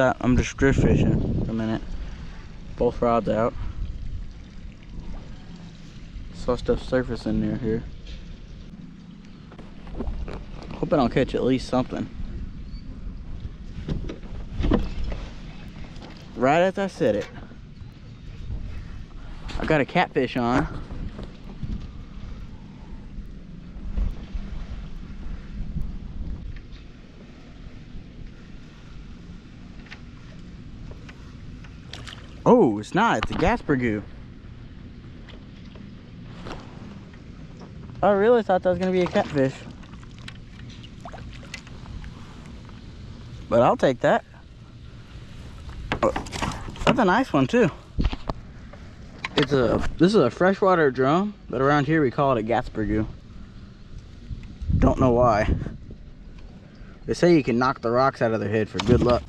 I'm just drift fishing for a minute. Both rods out. Saw stuff surfacing near here. Hope I don't catch at least something. Right as I said it. I got a catfish on. Oh, it's not. It's a gaspergou. I really thought that was going to be a catfish. But I'll take that. Oh, that's a nice one too. This is a freshwater drum, but around here we call it a gaspergou. Don't know why. They say you can knock the rocks out of their head for good luck.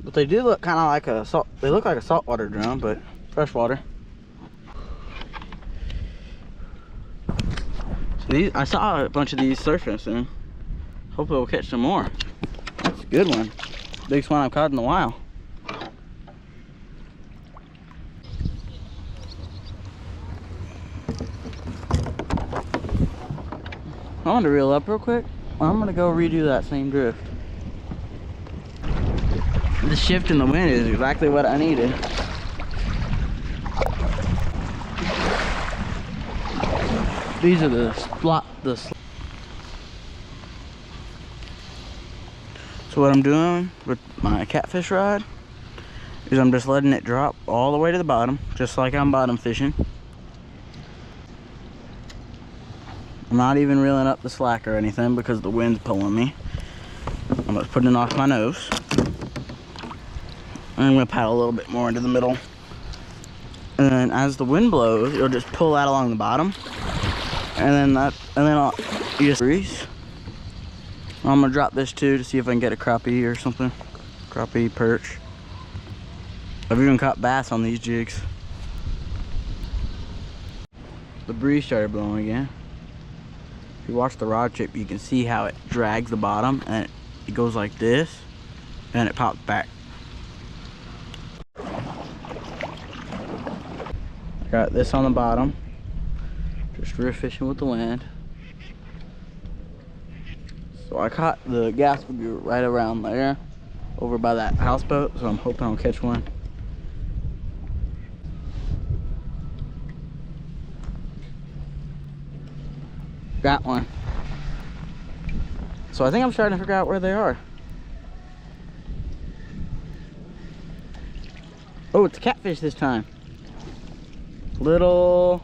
But they do look kind of like they look like a saltwater drum, but freshwater. So I saw a bunch of these surfacing. Hopefully we'll catch some more. That's a good one. Biggest one I've caught in a while. I want to reel up real quick. I'm gonna go redo that same drift. The shift in the wind is exactly what I needed. These are the So what I'm doing with my catfish rod is I'm just letting it drop all the way to the bottom, just like I'm bottom fishing. I'm not even reeling up the slack or anything because the wind's pulling me. I'm just putting it off my nose. And I'm gonna paddle a little bit more into the middle. And then as the wind blows, you'll just pull that along the bottom. And then you just breeze. I'm gonna drop this too to see if I can get a crappie or something. Crappie, perch. I've even caught bass on these jigs. The breeze started blowing again. If you watch the rod trip, you can see how it drags the bottom and it goes like this and it pops back. Got this on the bottom. Just drift fishing with the wind. So I caught the gaspergou right around there, over by that houseboat, so I'm hoping I'll catch one. Got one. So I think I'm starting to figure out where they are. Oh, it's a catfish this time. Little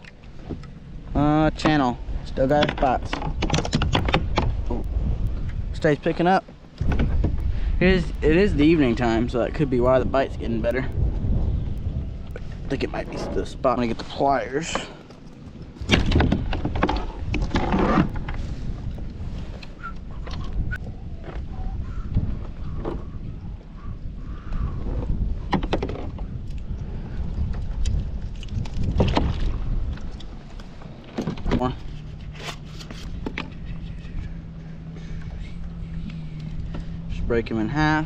channel. Still got spots. Oh. Stays picking up. It is the evening time, so that could be why the bite's getting better. I think it might be the spot. I'm gonna get the pliers. Just break him in half.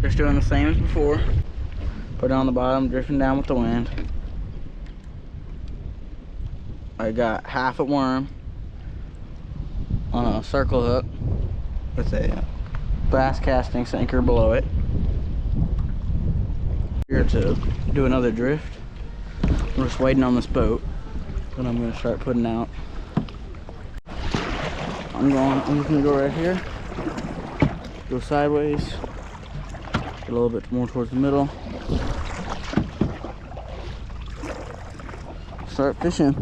Just doing the same as before. Put it on the bottom, drifting down with the wind. I got half a worm on a circle hook with a bass casting sinker below it. Here to do another drift. I'm just waiting on this boat, and I'm gonna start putting out. I'm just gonna go right here, go sideways. Get a little bit more towards the middle. Start fishing.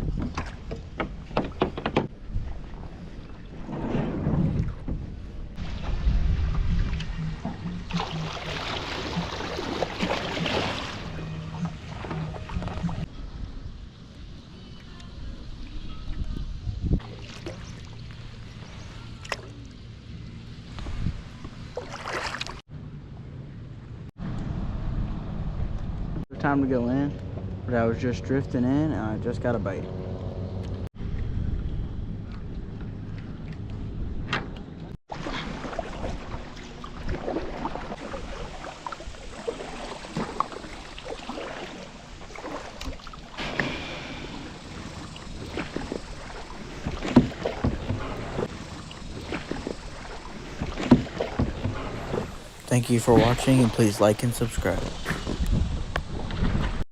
time to go in, but I was just drifting in and I just got a bite. Thank you for watching, and please like and subscribe.